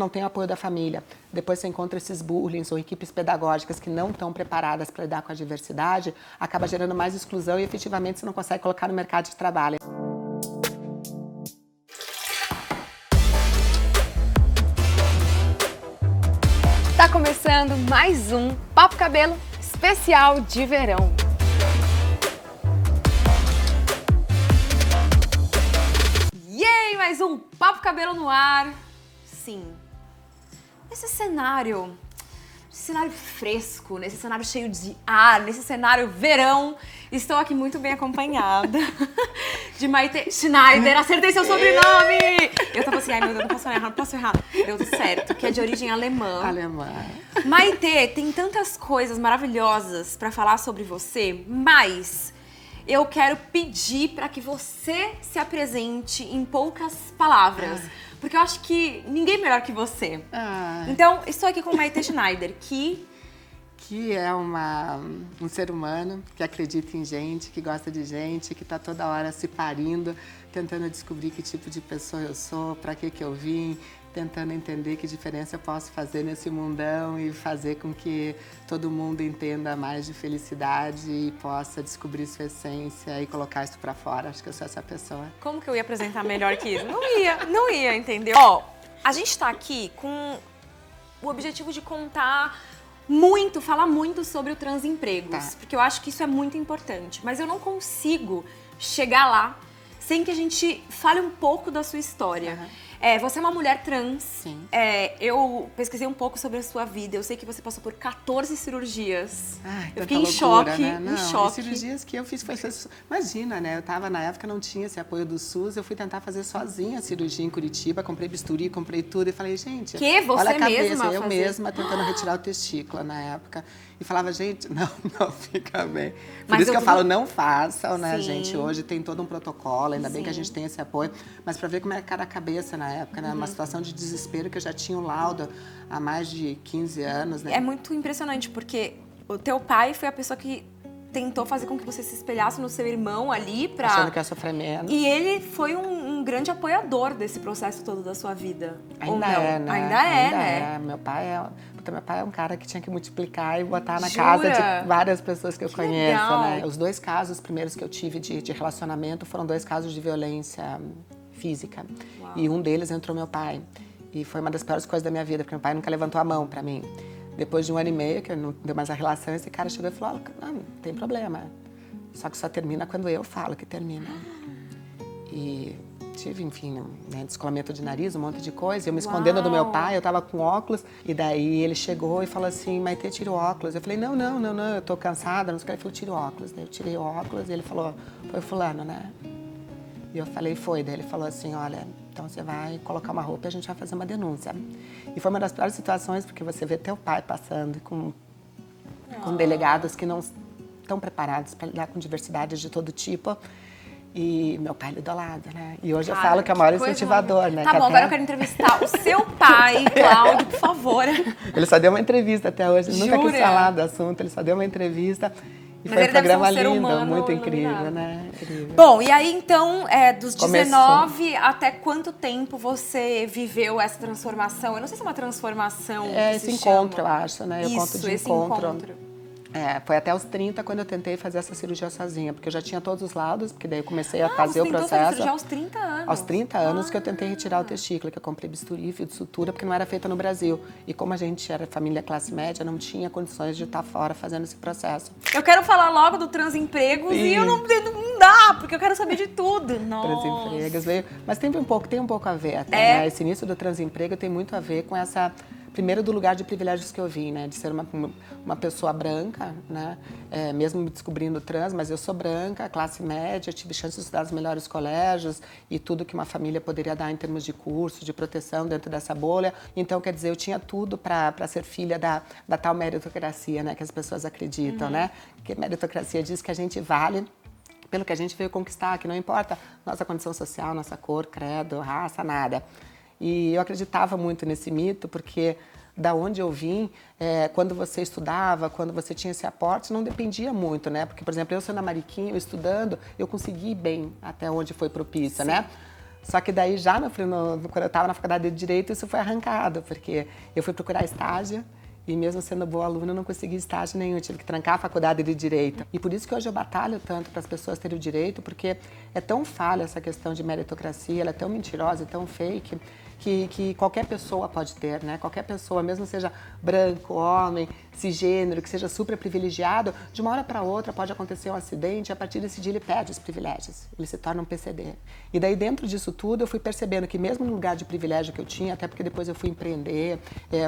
não tem o apoio da família, depois você encontra esses bullying ou equipes pedagógicas que não estão preparadas para lidar com a diversidade, acaba gerando mais exclusão e efetivamente você não consegue colocar no mercado de trabalho. Tá começando mais um Papo Cabelo especial de verão. Yay! Mais um Papo Cabelo no ar. Sim, nesse cenário fresco, nesse cenário cheio de ar, nesse cenário verão, estou aqui muito bem acompanhada de Maite Schneider. Acertei seu sobrenome! Eu tava assim, ai meu Deus, não posso errar. Deu tudo certo, que é de origem alemã. Maite, tem tantas coisas maravilhosas pra falar sobre você, mas eu quero pedir para que você se apresente em poucas palavras, porque eu acho que ninguém melhor que você. Então, estou aqui com Maite Schneider, que é um ser humano que acredita em gente, que gosta de gente, que está toda hora se parindo, tentando descobrir que tipo de pessoa eu sou, para que eu vim, tentando entender que diferença eu posso fazer nesse mundão e fazer com que todo mundo entenda mais de felicidade e possa descobrir sua essência e colocar isso pra fora. Acho que eu sou essa pessoa. Como que eu ia apresentar melhor que isso? Não ia, entendeu? Ó, a gente tá aqui com o objetivo de falar muito sobre o Transempregos, porque eu acho que isso é muito importante, mas eu não consigo chegar lá sem que a gente fale um pouco da sua história. Você é uma mulher trans. Sim. Eu pesquisei um pouco sobre a sua vida. Eu sei que você passou por 14 cirurgias. Eu fiquei em loucura, choque, né? Não, em choque. As cirurgias que eu fiz foi... Imagina, né? Eu tava, na época, não tinha esse apoio do SUS. Eu fui tentar fazer sozinha a cirurgia em Curitiba. Comprei bisturi, comprei tudo. E falei, gente... Que? Você olha a cabeça. mesma Eu fazer? mesma tentando retirar o testículo na época. E falava, gente, não fica bem. Por Mas isso que eu falo, não façam, né, Sim. gente? Hoje tem todo um protocolo, ainda bem Sim. que a gente tem esse apoio. Mas pra ver como era cada cabeça na época, né? Uma situação de desespero que eu já tinha um laudo há mais de 15 anos, né? É muito impressionante, porque o teu pai foi a pessoa que tentou fazer com que você se espelhasse no seu irmão ali pra... Achando que ia sofrer menos. E ele foi um grande apoiador desse processo todo da sua vida. Ainda ou não? é, né? Ainda é, né? Meu pai é um cara que tinha que multiplicar e botar na Jura? casa de várias pessoas que eu conheço, legal. né? Os 2 casos primeiros que eu tive de relacionamento foram 2 casos de violência física. Uau. E um deles entrou meu pai. E foi uma das piores coisas da minha vida, porque meu pai nunca levantou a mão pra mim. Depois de 1 ano e meio, que eu não deu mais a relação, esse cara chegou e falou, não tem problema. Só que só termina quando eu falo que termina. E tive, enfim, né, descolamento de nariz, um monte de coisa. Eu me escondendo do meu pai, eu tava com óculos. E daí ele chegou e falou assim, Maite, tira o óculos. Eu falei, não, eu tô cansada. Não sei o que. Ele falou, tira o óculos. Daí eu tirei o óculos e ele falou, foi fulano, né? E eu falei, foi. Daí ele falou assim, olha, então você vai colocar uma roupa e a gente vai fazer uma denúncia. E foi uma das piores situações, porque você vê teu pai passando com delegados que não estão preparados para lidar com diversidade de todo tipo. E meu pai lidou ao lado, né? E hoje eu falo que é o maior incentivador, né? Tá bom, agora eu quero entrevistar o seu pai, Cláudio, por favor. Ele só deu uma entrevista até hoje, ele nunca quis Jura? falar do assunto, ele só deu uma entrevista. E Mas foi ele um deve ser um programa ser lindo, humano muito incrível, iluminado. né? Incrível. Bom, e aí então, dos Começou. 19 até quanto tempo você viveu essa transformação? Eu não sei se é uma transformação que Esse se encontro, chama. eu acho, né? Eu conto de esse encontro. Foi até os 30 quando eu tentei fazer essa cirurgia sozinha, porque eu já tinha todos os laudos, porque daí eu comecei a fazer o processo. Você tentou fazer cirurgia aos 30 anos? Aos 30 anos que eu tentei retirar o testículo, que eu comprei bisturi, fio de sutura, porque não era feita no Brasil. E como a gente era família classe média, não tinha condições de estar fora fazendo esse processo. Eu quero falar logo do Transempregos e eu não dá, porque eu quero saber de tudo. Nossa. Transempregos veio, mas tem um pouco a ver até, né? Esse início do transemprego tem muito a ver com essa... Primeiro, do lugar de privilégios que eu vim, né? De ser uma pessoa branca, né? Mesmo me descobrindo trans, mas eu sou branca, classe média, tive chance de estudar nos melhores colégios e tudo que uma família poderia dar em termos de curso, de proteção dentro dessa bolha. Então, quer dizer, eu tinha tudo para ser filha da tal meritocracia, né? Que as pessoas acreditam, né? Que meritocracia diz que a gente vale pelo que a gente veio conquistar, que não importa nossa condição social, nossa cor, credo, raça, nada. E eu acreditava muito nesse mito, porque da onde eu vim, quando você estudava, quando você tinha esse aporte, não dependia muito, né? Porque, por exemplo, eu sendo a Mariquinha, eu estudando, eu consegui ir bem até onde foi propícia, né? Só que daí já quando eu estava na faculdade de Direito, isso foi arrancado, porque eu fui procurar estágio e mesmo sendo boa aluna, eu não consegui estágio nenhum, eu tive que trancar a faculdade de Direito. E por isso que hoje eu batalho tanto para as pessoas terem o direito, porque é tão falha essa questão de meritocracia, ela é tão mentirosa e tão fake, que qualquer pessoa pode ter, né? Qualquer pessoa, mesmo seja branco, homem, cisgênero, que seja super privilegiado, de uma hora para outra pode acontecer um acidente e a partir desse dia ele perde os privilégios, ele se torna um PCD. E daí dentro disso tudo eu fui percebendo que mesmo no lugar de privilégio que eu tinha, até porque depois eu fui empreender,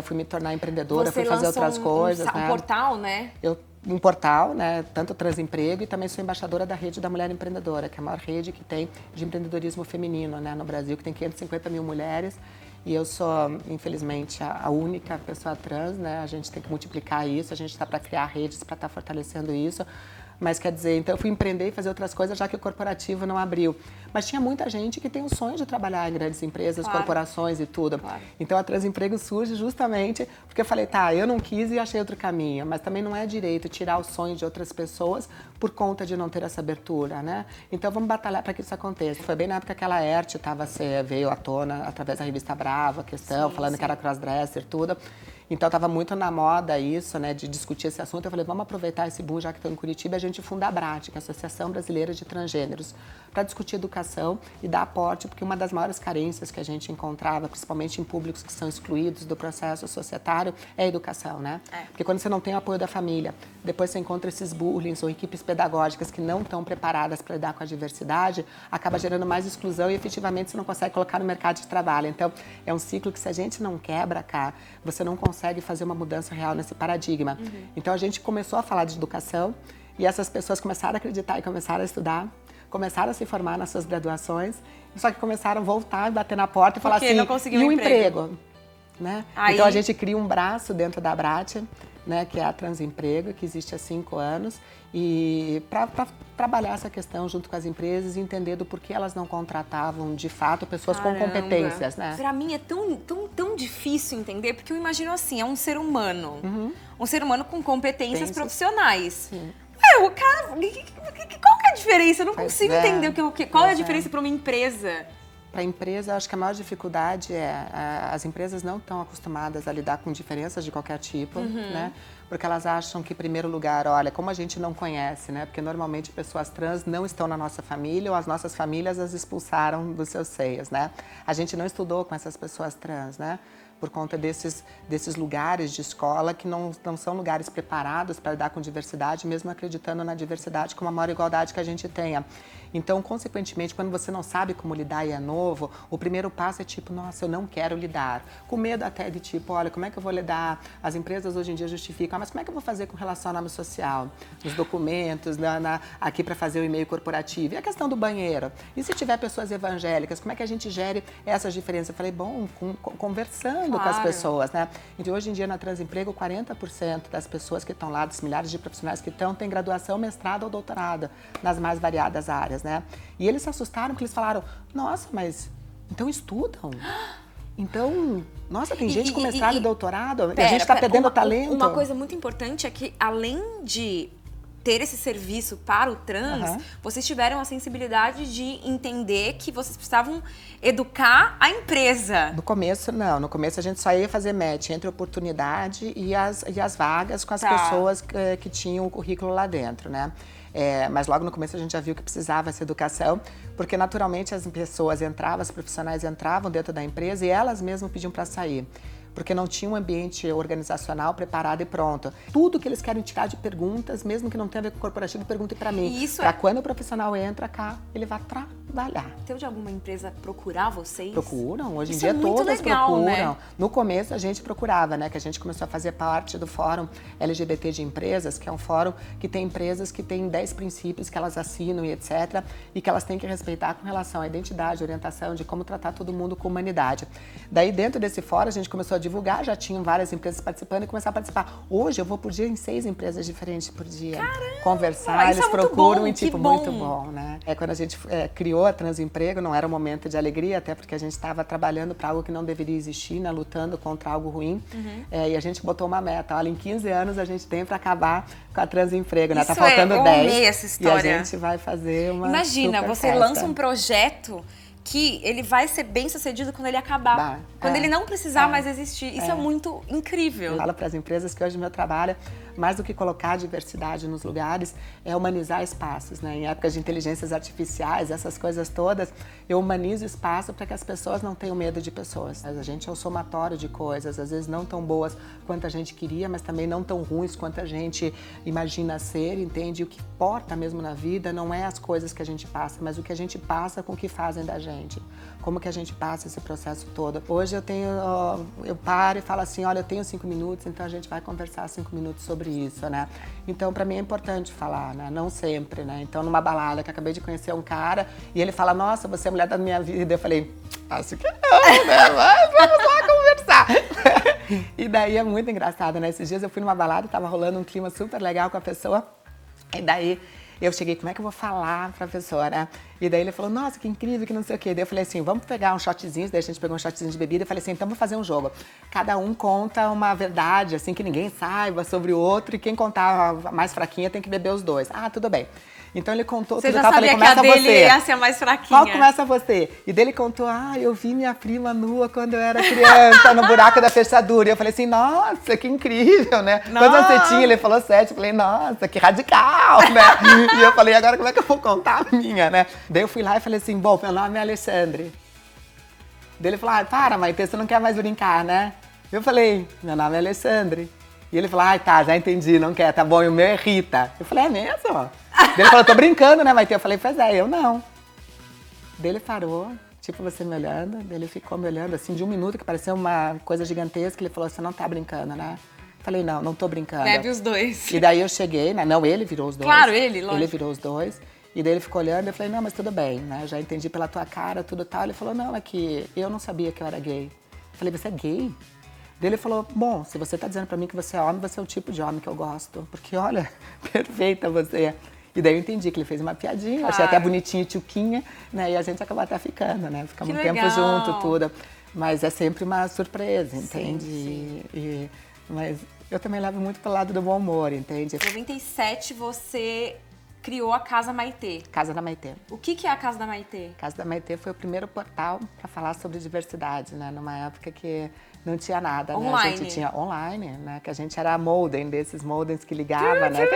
fui me tornar empreendedora, fui fazer outras coisas, um portal, né? Um portal, né, tanto Transemprego, e também sou embaixadora da Rede da Mulher Empreendedora, que é a maior rede que tem de empreendedorismo feminino, né, no Brasil, que tem 550 mil mulheres, e eu sou, infelizmente, a única pessoa trans, né, a gente tem que multiplicar isso, a gente está para criar redes para estar fortalecendo isso. Mas quer dizer, então eu fui empreender e fazer outras coisas já que o corporativo não abriu. Mas tinha muita gente que tem o sonho de trabalhar em grandes empresas, claro, corporações e tudo. Claro. Então a Transemprego surge justamente porque eu falei, tá, eu não quis e achei outro caminho. Mas também não é direito tirar o sonho de outras pessoas por conta de não ter essa abertura, né? Então vamos batalhar para que isso aconteça. Foi bem na época que aquela ERT veio à tona através da revista Brava, a questão, sim, falando que era crossdresser, tudo. Então estava muito na moda isso, né, de discutir esse assunto. Eu falei, vamos aproveitar esse boom, já que estou em Curitiba, a gente funda a BRAT, que é a Associação Brasileira de Transgêneros, para discutir educação e dar aporte, porque uma das maiores carências que a gente encontrava, principalmente em públicos que são excluídos do processo societário, é a educação, né? Porque quando você não tem o apoio da família, depois você encontra esses bullying ou equipes pedagógicas que não estão preparadas para lidar com a diversidade, acaba gerando mais exclusão e efetivamente você não consegue colocar no mercado de trabalho. Então, é um ciclo que se a gente não quebra, cara, você não consegue fazer uma mudança real nesse paradigma. Uhum. Então, a gente começou a falar de educação e essas pessoas começaram a acreditar e começaram a estudar, começaram a se formar nas suas graduações, só que começaram a voltar, bater na porta e falar assim, não conseguiu e o emprego? Né? Então, a gente cria um braço dentro da BRAT, né, que é a Transemprego, que existe há 5 anos, e para trabalhar essa questão junto com as empresas e entender do porquê elas não contratavam, de fato, pessoas com competências, né? Para mim é tão difícil entender, porque eu imagino assim, é um ser humano, um ser humano com competências profissionais. Sim. O cara, qual que é a diferença? Eu não consigo entender qual é a diferença para uma empresa. Para a empresa, acho que a maior dificuldade as empresas não estão acostumadas a lidar com diferenças de qualquer tipo, né? Porque elas acham que, em primeiro lugar, olha, como a gente não conhece, né? Porque normalmente pessoas trans não estão na nossa família ou as nossas famílias as expulsaram dos seus seios, né? A gente não estudou com essas pessoas trans, né? Por conta desses lugares de escola que não são lugares preparados para lidar com diversidade, mesmo acreditando na diversidade como a maior igualdade que a gente tenha. Então, consequentemente, quando você não sabe como lidar e é novo, o primeiro passo é tipo, nossa, eu não quero lidar. Com medo até de tipo, olha, como é que eu vou lidar? As empresas hoje em dia justificam, mas como é que eu vou fazer com relação ao nome social? Nos documentos, aqui para fazer o e-mail corporativo. E a questão do banheiro? E se tiver pessoas evangélicas, como é que a gente gere essas diferenças? Eu falei, bom, conversando com as pessoas, né? Então, hoje em dia, na Transemprego, 40% das pessoas que estão lá, dos milhares de profissionais que estão, têm graduação, mestrado ou doutorado nas mais variadas áreas, né? E eles se assustaram porque eles falaram, nossa, mas então estudam? Então, nossa, tem gente com mestrado e doutorado e a gente está perdendo talento. Uma coisa muito importante é que, além de ter esse serviço para o trans, vocês tiveram a sensibilidade de entender que vocês precisavam educar a empresa. No começo, não. No começo, a gente só ia fazer match entre a oportunidade e as vagas com as pessoas que tinham o currículo lá dentro, né? Mas logo no começo a gente já viu que precisava essa educação, porque naturalmente as pessoas entravam, os profissionais entravam dentro da empresa e elas mesmas pediam para sair. Porque não tinha um ambiente organizacional preparado e pronto. Tudo que eles querem tirar de perguntas, mesmo que não tenha a ver com o corporativo, perguntem para mim. Para quando o profissional entra cá, ele vai trabalhar. Teve de alguma empresa procurar vocês? Procuram, hoje em dia todas procuram. Né? No começo a gente procurava, né? Que a gente começou a fazer parte do Fórum LGBT de Empresas, que é um fórum que tem empresas que têm 10 princípios que elas assinam e etc. E que elas têm que respeitar com relação à identidade, orientação, de como tratar todo mundo com humanidade. Daí dentro desse fórum a gente começou a divulgar, já tinham várias empresas participando e começar a participar. Hoje eu vou por dia em 6 empresas diferentes por dia. Caramba, conversar, eles procuram e tipo, muito bom, né? Quando a gente criou a Transemprego, não era um momento de alegria, até porque a gente estava trabalhando para algo que não deveria existir, né? Lutando contra algo ruim. E a gente botou uma meta, olha, em 15 anos a gente tem para acabar com a Transemprego, né? Tá faltando 10. Eu amei essa história. E a gente vai fazer uma Imagina, super você festa. Lança um projeto que ele vai ser bem sucedido quando ele acabar. Quando ele não precisar mais existir. Isso é muito incrível. Eu falo para as empresas que hoje o meu trabalho, mais do que colocar diversidade nos lugares, é humanizar espaços, né? Em épocas de inteligências artificiais, essas coisas todas, eu humanizo o espaço para que as pessoas não tenham medo de pessoas. A gente é um somatório de coisas, às vezes não tão boas quanto a gente queria, mas também não tão ruins quanto a gente imagina ser, entende? O que importa mesmo na vida não é as coisas que a gente passa, mas o que a gente passa com o que fazem da gente. Como que a gente passa esse processo todo. Hoje eu paro e falo assim, olha, eu tenho 5 minutos, então a gente vai conversar 5 minutos sobre isso, né? Então, para mim é importante falar, né? Não sempre, né? Então, numa balada que eu acabei de conhecer um cara e ele fala, nossa, você é a mulher da minha vida. Eu falei, acho que não, né? Mas vamos lá conversar. E daí é muito engraçado, né? Esses dias eu fui numa balada, tava rolando um clima super legal com a pessoa. E daí eu cheguei, como é que eu vou falar pra pessoa, né? E daí ele falou, nossa, que incrível, que não sei o quê. Daí eu falei assim, vamos pegar uns shotzinhos. Daí a gente pegou um shotzinho de bebida. Eu falei assim, então vamos fazer um jogo. Cada um conta uma verdade, assim, que ninguém saiba sobre o outro. E quem contar a mais fraquinha tem que beber os dois. Ah, tudo bem. Então ele contou você tudo. Já sabia falei, que a dele ia ser a mais fraquinha. Qual começa você? E dele contou, eu vi minha prima nua quando eu era criança, no buraco da fechadura. E eu falei assim, nossa, que incrível, né? Quantos anos você tinha? Ele falou 7. Eu falei, nossa, que radical, né? E eu falei, agora como é que eu vou contar a minha, né? Daí eu fui lá e falei assim, bom, meu nome é Alexandre. Daí ele falou, para, Maitê, você não quer mais brincar, né? Eu falei, meu nome é Alexandre. E ele falou, tá, já entendi, não quer, tá bom, e o meu é Rita. Eu falei, é mesmo? Daí ele falou, tô brincando, né, Maitê? Eu falei, pois é, eu não. Daí ele parou, tipo você me olhando, daí ele ficou me olhando assim de 1 minuto, que parecia uma coisa gigantesca, ele falou, você não tá brincando, né? Eu falei, não tô brincando. Bebe os dois. E daí eu cheguei, né, não, ele virou os dois. Claro, ele, lógico. Ele virou os dois. E daí ele ficou olhando, eu falei, não, mas tudo bem, né, já entendi pela tua cara, tudo tal. Ele falou, não, é que eu não sabia que eu era gay. Eu falei, você é gay? Daí ele falou, bom, se você tá dizendo pra mim que você é homem, você é o tipo de homem que eu gosto. Porque, olha, perfeita você. E daí eu entendi que ele fez uma piadinha, claro. Achei até bonitinho, tchuquinha, né? E a gente acabou até ficando, né? Ficamos um tempo junto, tudo. Mas é sempre uma surpresa, entende? Sim. Mas eu também levo muito pro lado do bom humor, entende? Em 97 você criou a Casa Maitê. Casa da Maitê. O que é a Casa da Maitê? Casa da Maitê foi o primeiro portal para falar sobre diversidade, né? Numa época que não tinha nada, online. Né? A gente tinha online, né? Que a gente era modem, desses modems que ligava, né?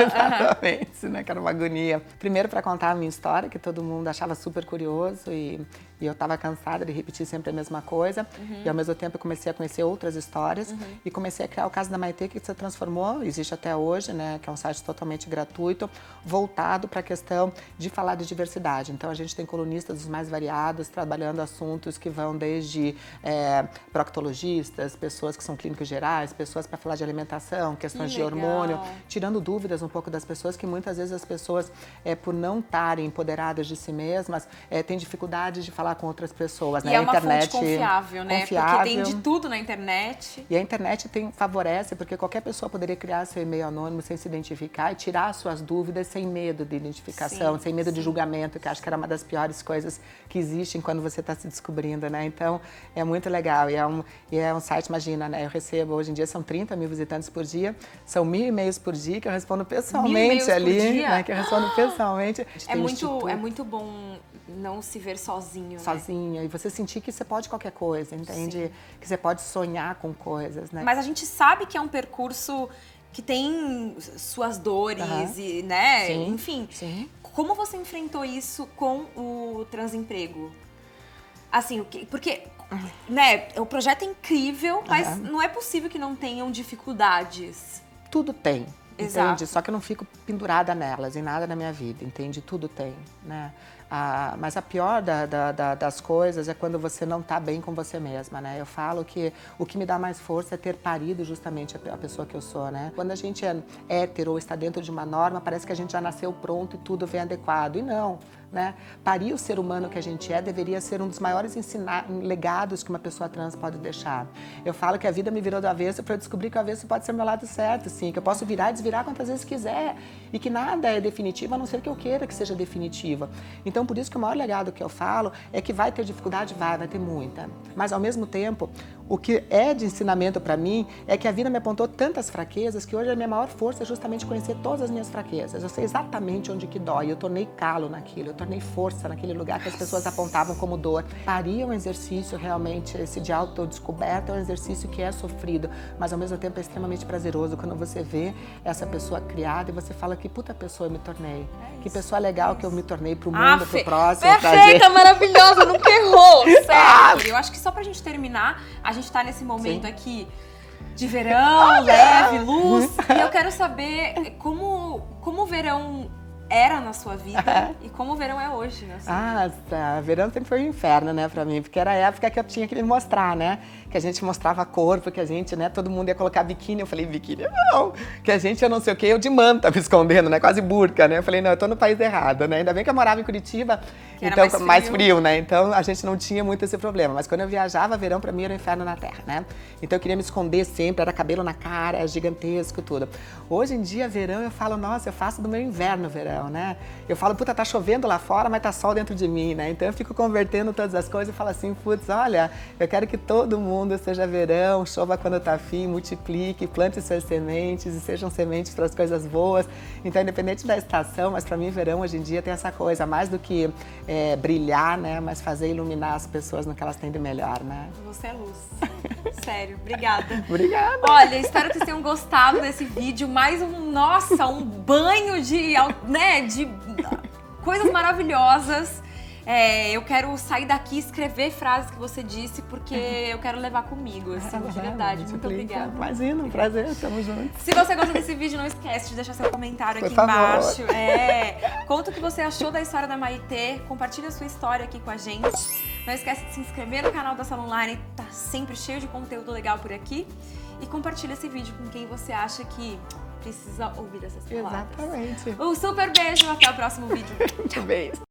Exatamente, né? Que era uma agonia. Primeiro para contar a minha história, que todo mundo achava super curioso e eu estava cansada de repetir sempre a mesma coisa. E ao mesmo tempo eu comecei a conhecer outras histórias e comecei a criar o Casa da Maitê, que se transformou, existe até hoje, né? Que é um site totalmente gratuito, voltado para a questão de falar de diversidade. Então a gente tem colunistas dos mais variados, trabalhando assuntos que vão desde proctologistas, pessoas que são clínicos gerais, pessoas para falar de alimentação, questões de hormônio, tirando dúvidas um pouco das pessoas, que muitas vezes as pessoas, por não estarem empoderadas de si mesmas, têm dificuldade de falar com outras pessoas. E né? é uma fonte confiável, né? Porque tem de tudo na internet. E a internet favorece, porque qualquer pessoa poderia criar seu e-mail anônimo sem se identificar e tirar suas dúvidas sem medo de identificação, sem medo de julgamento, que acho que era uma das piores coisas que existem quando você está se descobrindo, né? Então, é muito legal. E é um site, imagina, né? Eu recebo, hoje em dia, são 30 mil visitantes por dia, são 1.000 e-mails por dia que eu respondo pessoalmente ali, né? Que eu respondo pessoalmente. É muito bom não se ver sozinho, sozinha, né? E você sentir que você pode qualquer coisa, entende? Sim. Que você pode sonhar com coisas, né? Mas a gente sabe que é um percurso que tem suas dores e, né? Sim. Enfim, sim. Como você enfrentou isso com o transemprego? Assim, porque, né, o projeto é incrível, mas não é possível que não tenham dificuldades. Tudo tem. Exato. Entende? Só que eu não fico pendurada nelas, em nada na minha vida, entende? Tudo tem, né? Mas a pior das coisas é quando você não está bem com você mesma, né? Eu falo que o que me dá mais força é ter parido justamente a pessoa que eu sou, né? Quando a gente é hétero ou está dentro de uma norma, parece que a gente já nasceu pronto e tudo vem adequado. E não, né? Parir o ser humano que a gente deveria ser um dos maiores legados que uma pessoa trans pode deixar. Eu falo que a vida me virou do avesso para eu descobrir que o avesso pode ser o meu lado certo, sim. Que eu posso virar e desvirar quantas vezes quiser. E que nada é definitivo, a não ser que eu queira que seja definitiva. Então, por isso que o maior legado que eu falo é que vai ter dificuldade, vai ter muita. Mas, ao mesmo tempo, o que é de ensinamento para mim é que a vida me apontou tantas fraquezas que hoje a minha maior força é justamente conhecer todas as minhas fraquezas. Eu sei exatamente onde que dói, eu tornei calo naquilo, eu tornei força naquele lugar que as pessoas apontavam como dor. Parir é um exercício realmente, esse de autodescoberta é um exercício que é sofrido, mas ao mesmo tempo é extremamente prazeroso quando você vê essa pessoa criada e você fala que puta pessoa eu me tornei. Que pessoa legal que eu me tornei pro mundo, pro próximo. Perfeita, maravilhosa, nunca errou. Sério. Eu acho que só pra gente terminar, a gente tá nesse momento aqui de verão, leve, luz. E eu quero saber como o verão era na sua vida e como o verão é hoje, né? Verão sempre foi um inferno, né, pra mim, porque era a época que eu tinha que me mostrar, né? Que a gente mostrava corpo, que a gente, né, todo mundo ia colocar biquíni. Eu falei, biquíni não, que a gente, eu não sei o quê, eu de manta me escondendo, né, quase burca, né? Eu falei, não, eu tô no país errado, né? Ainda bem que eu morava em Curitiba, que então mais frio, né? Então a gente não tinha muito esse problema. Mas quando eu viajava, verão pra mim era um inferno na terra, né? Então eu queria me esconder sempre, era cabelo na cara, gigantesco, tudo. Hoje em dia, verão, eu falo, nossa, eu faço do meu inverno verão, né? Eu falo, puta, tá chovendo lá fora, mas tá sol dentro de mim, né? Então eu fico convertendo todas as coisas e falo assim, putz, olha, eu quero que todo mundo seja verão, chova quando tá afim, multiplique, plante suas sementes e sejam sementes para as coisas boas. Então, independente da estação, mas para mim, verão hoje em dia tem essa coisa, mais do que brilhar, né? Mas fazer iluminar as pessoas no que elas têm de melhor, né? Você é luz. Sério, obrigada. Obrigada. Olha, espero que vocês tenham gostado desse vídeo. Mais um banho de coisas maravilhosas. Eu quero sair daqui e escrever frases que você disse, porque eu quero levar comigo, assim, de verdade. Muito obrigada. Imagina, um prazer, estamos juntos. Se você gostou desse vídeo, não esquece de deixar seu comentário aqui embaixo. Conta o que você achou da história da Maitê, compartilha a sua história aqui com a gente. Não esquece de se inscrever no canal da Sala Online, tá sempre cheio de conteúdo legal por aqui. E compartilha esse vídeo com quem você acha que precisa ouvir essas palavras. Exatamente. Um super beijo, até o próximo vídeo. Beijo.